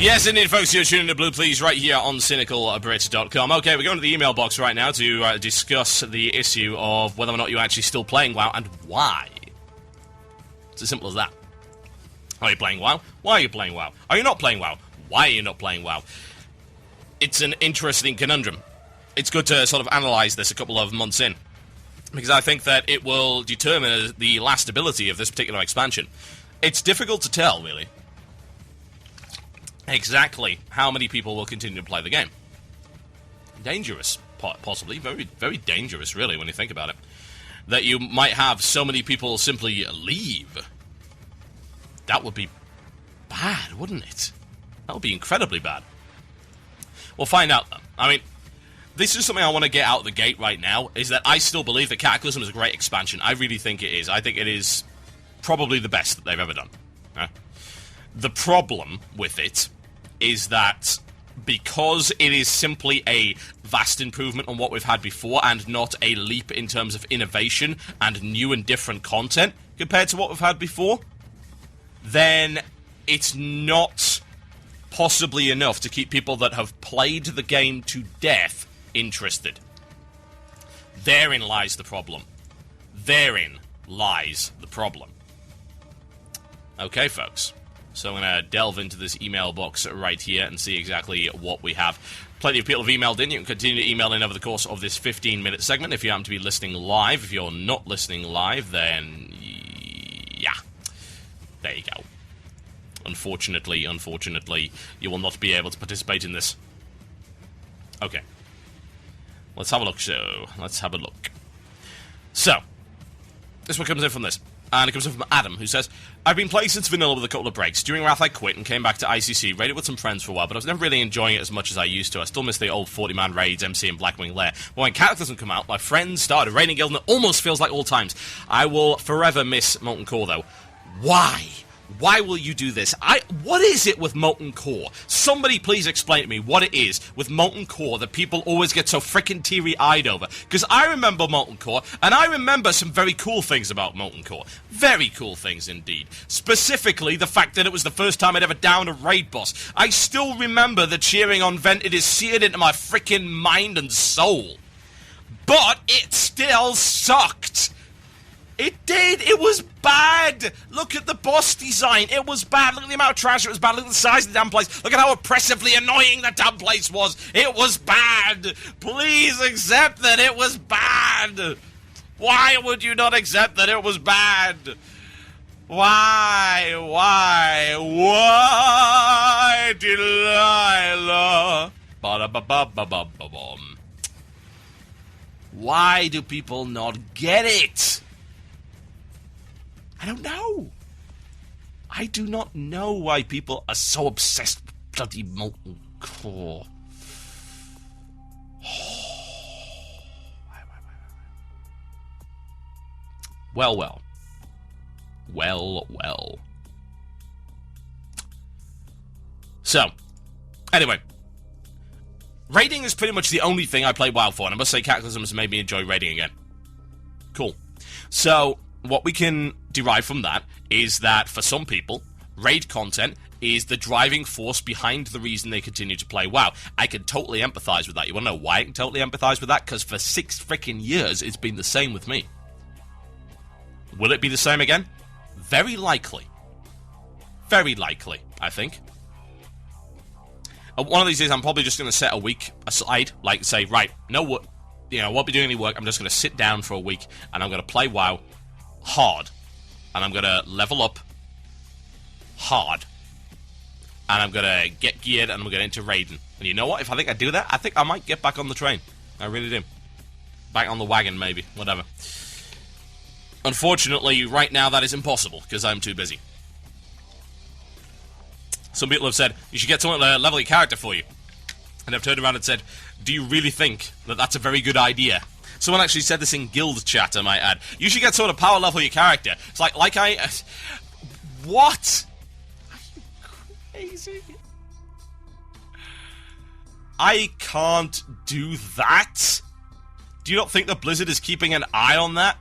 Yes, indeed, folks, you're tuning to Blue Please right here on CynicalBrit.com. Okay, we're going to the email box right now to discuss the issue of whether or not you're actually still playing WoW and why. It's as simple as that. Are you playing WoW? Why are you playing WoW? Are you not playing WoW? Why are you not playing WoW? It's an interesting conundrum. It's good to sort of analyse this a couple of months in, because I think that it will determine the lastability of this particular expansion. It's difficult to tell, really, exactly how many people will continue to play the game. Dangerous, possibly. Very, very dangerous, really, when you think about it. That you might have so many people simply leave. That would be bad, wouldn't it? That would be incredibly bad. We'll find out, though. I mean, this is something I want to get out of the gate right now, is that I still believe that Cataclysm is a great expansion. I really think it is. I think it is probably the best that they've ever done. The problem with it is that because it is simply a vast improvement on what we've had before and not a leap in terms of innovation and new and different content compared to what we've had before, then it's not possibly enough to keep people that have played the game to death interested. Therein lies the problem. Therein lies the problem. Okay, folks. So I'm going to delve into this email box right here and see exactly what we have. Plenty of people have emailed in. You can continue to email in over the course of this 15-minute segment if you happen to be listening live. If you're not listening live, then yeah, there you go. Unfortunately, you will not be able to participate in this. Okay. Let's have a look, So, this one comes in from this. And it comes in from Adam, who says, I've been playing since Vanilla with a couple of breaks. During Wrath I quit and came back to ICC, raided with some friends for a while, but I was never really enjoying it as much as I used to. I still miss the old 40-man raids, MC and Blackwing Lair. But when Cataclysm came out, my friends started raiding Guild, and it almost feels like old times. I will forever miss Molten Core, though. Why? Why will you do this? What is it with Molten Core? Somebody please explain to me what it is with Molten Core that people always get so freaking teary-eyed over. Because I remember Molten Core, and I remember some very cool things about Molten Core. Very cool things indeed. Specifically, the fact that it was the first time I'd ever downed a raid boss. I still remember the cheering on Vent. It is seared into my freaking mind and soul. But it still sucked. It did! It was bad! Look at the boss design. It was bad. Look at the amount of trash it was bad. Look at the size of the damn place. Look at how oppressively annoying the damn place was. It was bad! Please accept that it was bad! Why would you not accept that it was bad? Why, Delilah? Ba-da-ba-ba-ba-ba-ba-bum. Why do people not get it? I don't know. I do not know why people are so obsessed with bloody Molten Core. Well. So, anyway. Raiding is pretty much the only thing I play WoW for, and I must say Cataclysm has made me enjoy raiding again. Cool. So, what we can derive from that is that, for some people, raid content is the driving force behind the reason they continue to play WoW. I can totally empathize with that. You want to know why I can totally empathize with that? Because for 6 freaking years, it's been the same with me. Will it be the same again? Very likely. Very likely, I think. One of these days, I'm probably just going to set a week aside, like say, right, no work, I won't be doing any work, I'm just going to sit down for a week, and I'm going to play WoW hard. And I'm going to level up hard. And I'm going to get geared, and I'm going to get into raiding. And you know what? If I think I do that, I think I might get back on the train. I really do. Back on the wagon, maybe. Whatever. Unfortunately, right now, that is impossible, because I'm too busy. Some people have said, you should get someone to level your character for you. And I've turned around and said, do you really think that that's a very good idea? Someone actually said this in guild chat, I might add. You should get someone to power level your character. It's like what? Are you crazy? I can't do that? Do you not think that Blizzard is keeping an eye on that?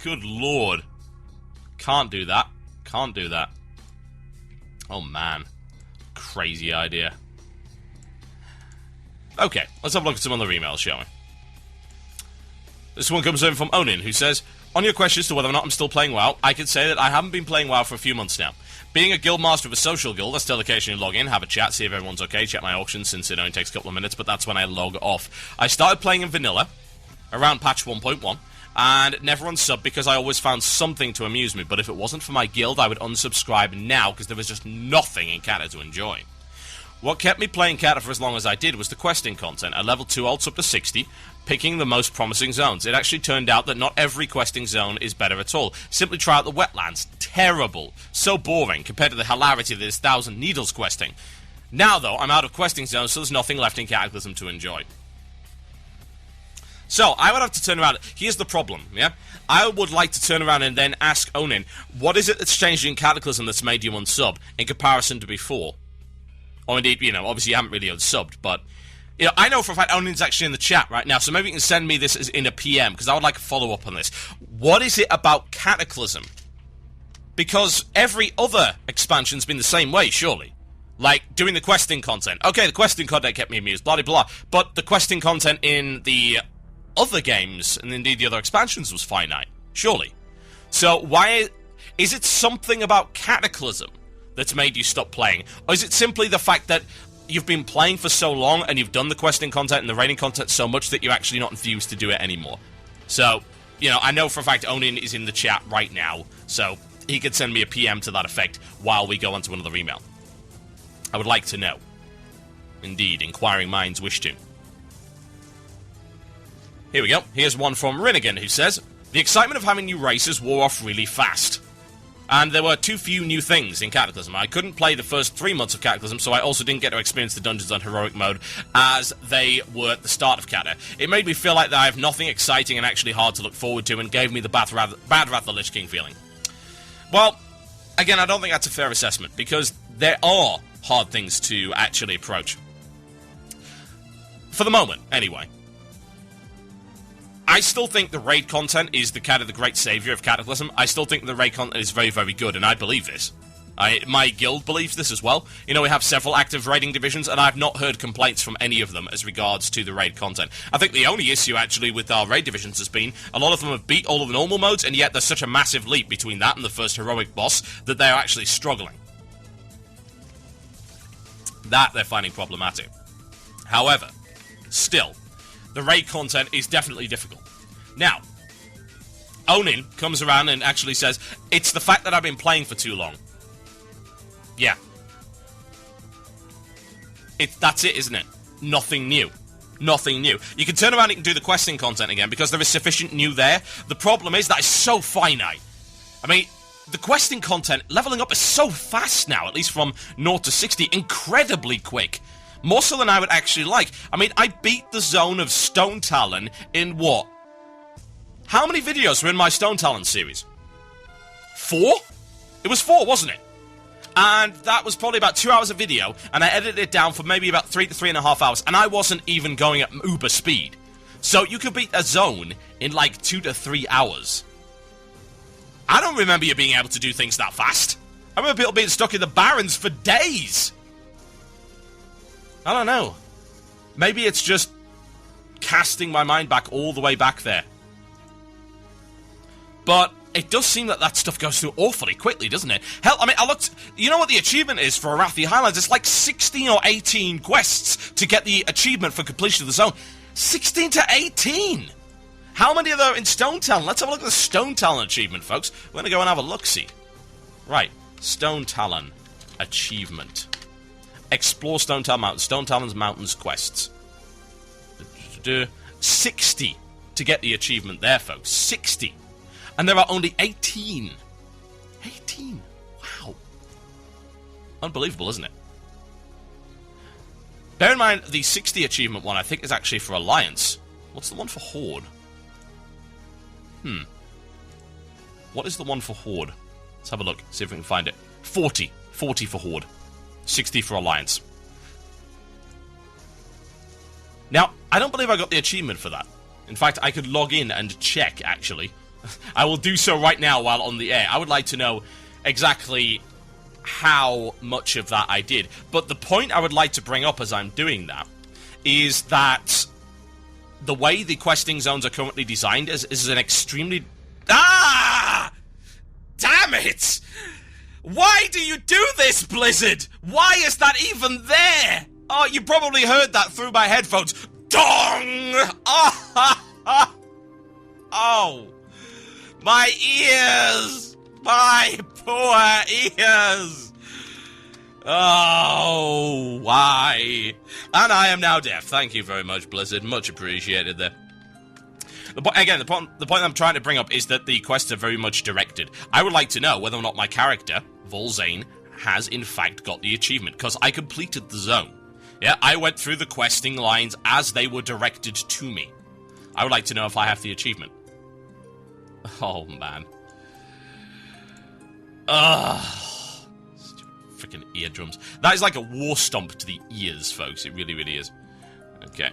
Good lord. Can't do that. Can't do that. Oh, man. crazy idea. Okay, let's have a look at some other emails, shall we? This one comes in from Onin, who says, on your question as to whether or not I'm still playing WoW, I can say that I haven't been playing WoW for a few months now. Being a guild master of a social guild, I still occasionally log in, have a chat, see if everyone's okay, check my auction since it only takes a couple of minutes, but that's when I log off. I started playing in vanilla, around patch 1.1, and never unsub because I always found something to amuse me, but if it wasn't for my guild, I would unsubscribe now because there was just nothing in Cata to enjoy. What kept me playing Cata for as long as I did was the questing content. I leveled 2 alts up to 60, picking the most promising zones. It actually turned out that not every questing zone is better at all. Simply try out the wetlands. Terrible. So boring compared to the hilarity that is 1,000 Needles questing. Now, though, I'm out of questing zones, so there's nothing left in Cataclysm to enjoy. So, I would have to turn around. Here's the problem, yeah? I would like to turn around and then ask Onin, what is it that's changed in Cataclysm that's made you unsub in comparison to before? Or indeed, you know, obviously you haven't really unsubbed, but, you know, I know for a fact Onin's actually in the chat right now, so maybe you can send me this as in a PM, because I would like a follow-up on this. What is it about Cataclysm? Because every other expansion's been the same way, surely. Like, doing the questing content. Okay, the questing content kept me amused, blah, blah, blah, but the questing content in the other games, and indeed the other expansions, was finite, surely. So, why... is it something about Cataclysm that's made you stop playing? Or is it simply the fact that you've been playing for so long and you've done the questing content and the raiding content so much that you're actually not enthused to do it anymore? So, you know, I know for a fact Onin is in the chat right now, so he could send me a PM to that effect while we go on to another email. I would like to know. Indeed, inquiring minds wish to. Here we go. Here's one from Rinnigan, who says, the excitement of having new races wore off really fast. And there were too few new things in Cataclysm. I couldn't play the first 3 months of Cataclysm, so I also didn't get to experience the dungeons on heroic mode as they were at the start of Cata. It made me feel like that I have nothing exciting and actually hard to look forward to, and gave me the Bad Wrath the Lich King feeling. Well, again, I don't think that's a fair assessment, because there are hard things to actually approach. For the moment, anyway. I still think the raid content is the great savior of Cataclysm. I still think the raid content is very, very good, and I believe this. My guild believes this as well. You know, we have several active raiding divisions, and I've not heard complaints from any of them as regards to the raid content. I think the only issue, actually, with our raid divisions has been a lot of them have beat all of the normal modes, and yet there's such a massive leap between that and the first heroic boss that they're actually struggling. That they're finding problematic. However, still, the raid content is definitely difficult. Now, Onin comes around and actually says, it's the fact that I've been playing for too long. Yeah. That's it, isn't it? Nothing new. Nothing new. You can turn around and you can do the questing content again because there is sufficient new there. The problem is that it's so finite. I mean, the questing content, leveling up is so fast now, at least from 0 to 60, incredibly quick. More so than I would actually like. I mean, I beat the zone of Stone Talon in what? How many videos were in my Stone Talon series? 4? It was 4, wasn't it? And that was probably about 2 hours of video, and I edited it down for maybe about 3 to 3.5 hours, and I wasn't even going at uber speed. So you could beat a zone in like 2 to 3 hours. I don't remember you being able to do things that fast. I remember people being stuck in the Barrens for days. I don't know. Maybe it's just casting my mind back all the way back there. But it does seem that stuff goes through awfully quickly, doesn't it? Hell, I mean, I looked... You know what the achievement is for Arathi Highlands? It's like 16 or 18 quests to get the achievement for completion of the zone. 16 to 18! How many are there in Stone Talon? Let's have a look at the Stone Talon achievement, folks. We're going to go and have a look-see. Right. Stone Talon achievement. Explore Stone Talon's Mountains quests. 60 to get the achievement there, folks. 60. And there are only 18. 18. Wow. Unbelievable, isn't it? Bear in mind, the 60 achievement one, I think, is actually for Alliance. What's the one for Horde? What is the one for Horde? Let's have a look, see if we can find it. 40. 40 for Horde. 60 for Alliance. Now, I don't believe I got the achievement for that. In fact, I could log in and check, actually. I will do so right now while on the air. I would like to know exactly how much of that I did. But the point I would like to bring up as I'm doing that is that the way the questing zones are currently designed is an extremely... Ah! Damn it! Why do you do this, Blizzard? Why is that even there? Oh, you probably heard that through my headphones. Dong! Oh, oh. My ears! My poor ears! Oh, why? And I am now deaf. Thank you very much, Blizzard. Much appreciated there. The point I'm trying to bring up is that the quests are very much directed. I would like to know whether or not my character, Volzane, has in fact got the achievement, because I completed the zone. Yeah, I went through the questing lines as they were directed to me. I would like to know if I have the achievement. Oh, man. Ugh. Freaking eardrums. That is like a war stomp to the ears, folks. It really, really is. Okay.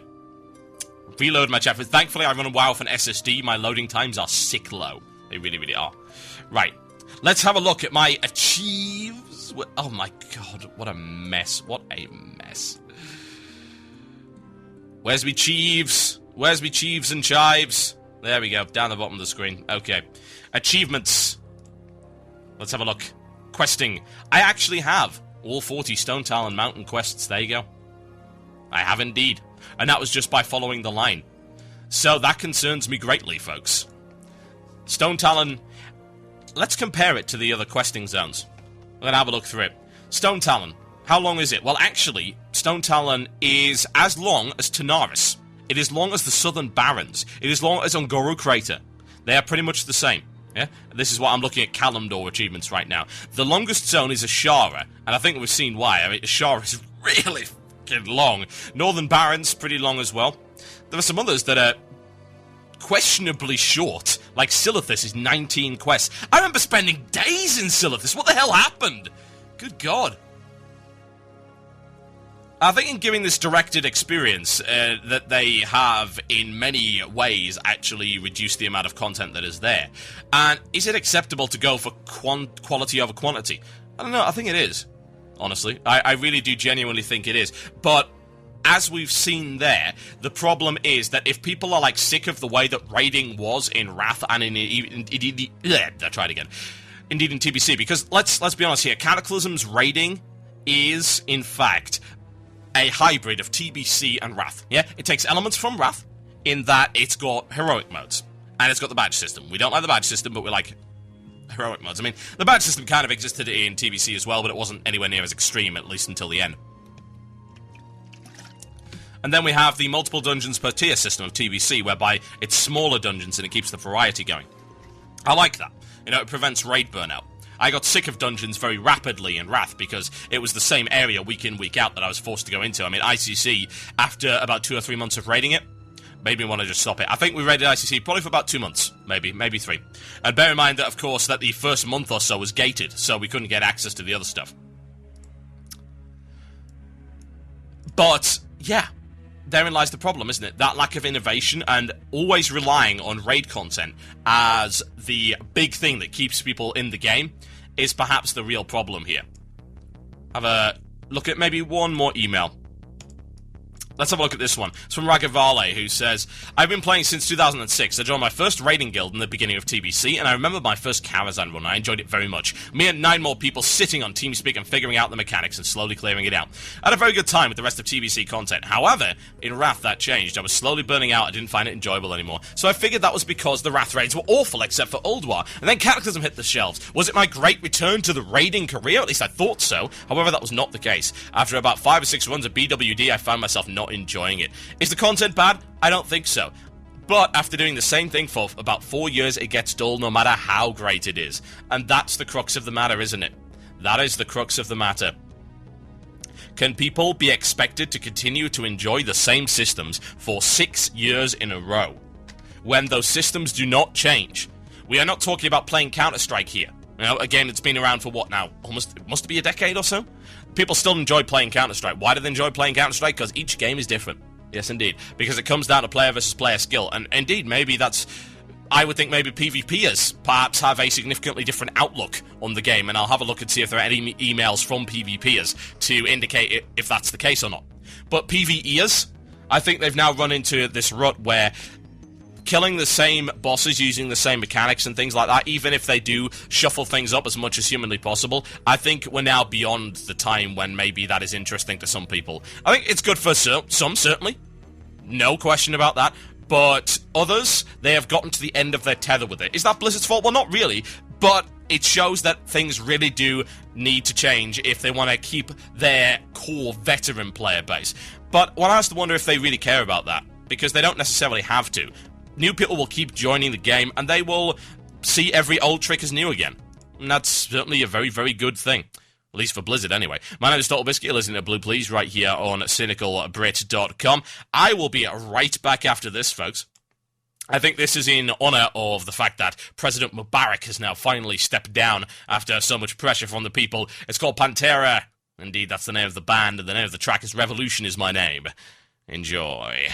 Reload my chat. Thankfully, I run a WoW with an SSD. My loading times are sick low. They really, really are. Right. Let's have a look at my achieves. Oh, my God. What a mess. What a mess. Where's me Chieves? Where's me Chieves and Chives? There we go. Down the bottom of the screen. Okay. Achievements. Let's have a look. Questing. I actually have all 40 Stone Talon Mountain quests. There you go. I have indeed. And that was just by following the line. So that concerns me greatly, folks. Stone Talon... Let's compare it to the other questing zones. We're going to have a look through it. Stone Talon. How long is it? Well, actually, Stone Talon is as long as Tanaris. It is long as the Southern Barrens. It is long as Ungoro Crater. They are pretty much the same. Yeah? This is what I'm looking at Kalimdor achievements right now. The longest zone is Ashara, and I think we've seen why. I mean, Ashara is really fucking long. Northern Barrens, pretty long as well. There are some others that are questionably short, like Silithus is 19 quests. I remember spending days in Silithus. What the hell happened? Good God. I think in giving this directed experience, that they have, in many ways, actually reduced the amount of content that is there. And is it acceptable to go for quality over quantity? I don't know, I think it is, honestly. I really do genuinely think it is. But, as we've seen there, the problem is that if people are, like, sick of the way that raiding was in Wrath and indeed in TBC, because let's be honest here, Cataclysm's raiding is, in fact... a hybrid of TBC and Wrath. Yeah, it takes elements from Wrath in that it's got heroic modes and it's got the badge system. We don't like the badge system, but we like heroic modes. I mean, the badge system kind of existed in TBC as well, but it wasn't anywhere near as extreme, at least until the end. And then we have the multiple dungeons per tier system of TBC, whereby it's smaller dungeons and it keeps the variety going. I like that. You know, it prevents raid burnout. I got sick of dungeons very rapidly in Wrath because it was the same area week in, week out that I was forced to go into. I mean, ICC, after about 2 or 3 months of raiding it, made me want to just stop it. I think we raided ICC probably for about 2 months, maybe 3. And bear in mind that, of course, that the first month or so was gated, so we couldn't get access to the other stuff. But, yeah, therein lies the problem, isn't it? That lack of innovation and always relying on raid content as the big thing that keeps people in the game is perhaps the real problem here. Have a look at maybe one more email. Let's have a look at this one. It's from Ragavale, who says, I've been playing since 2006. I joined my first raiding guild in the beginning of TBC, and I remember my first Karazhan run. I enjoyed it very much. Me and 9 more people sitting on TeamSpeak and figuring out the mechanics and slowly clearing it out. I had a very good time with the rest of TBC content. However, in Wrath that changed. I was slowly burning out. I didn't find it enjoyable anymore. So I figured that was because the Wrath raids were awful, except for Ulduar. And then Cataclysm hit the shelves. Was it my great return to the raiding career? At least I thought so. However, that was not the case. After about 5 or 6 runs of BWD, I found myself not enjoying it. Is the content bad? I don't think so. But after doing the same thing for about 4 years, it gets dull no matter how great it is. And that's the crux of the matter, isn't it? That is the crux of the matter. Can people be expected to continue to enjoy the same systems for 6 years in a row when those systems do not change? We are not talking about playing Counter-Strike here. You know, again, it's been around for what now? Almost, it must be a decade or so? People still enjoy playing Counter-Strike. Why do they enjoy playing Counter-Strike? Because each game is different. Yes, indeed. Because it comes down to player versus player skill. And indeed, maybe that's I would think maybe PvPers perhaps have a significantly different outlook on the game, and I'll have a look and see if there are any emails from PvPers to indicate if that's the case or not. But PvEers, I think they've now run into this rut where killing the same bosses using the same mechanics and things like that, even if they do shuffle things up as much as humanly possible, I think we're now beyond the time when maybe that is interesting to some people. I think it's good for some, certainly. No question about that. But others, they have gotten to the end of their tether with it. Is that Blizzard's fault? Well, not really. But it shows that things really do need to change if they want to keep their core veteran player base. But one has to wonder if they really care about that, because they don't necessarily have to. New people will keep joining the game, and they will see every old trick as new again. And that's certainly a very, very good thing. At least for Blizzard, anyway. My name is Total Biscuit. You're listening to Blue Please right here on cynicalbrit.com. I will be right back after this, folks. I think this is in honor of the fact that President Mubarak has now finally stepped down after so much pressure from the people. It's called Pantera. Indeed, that's the name of the band, and the name of the track is Revolution Is My Name. Enjoy.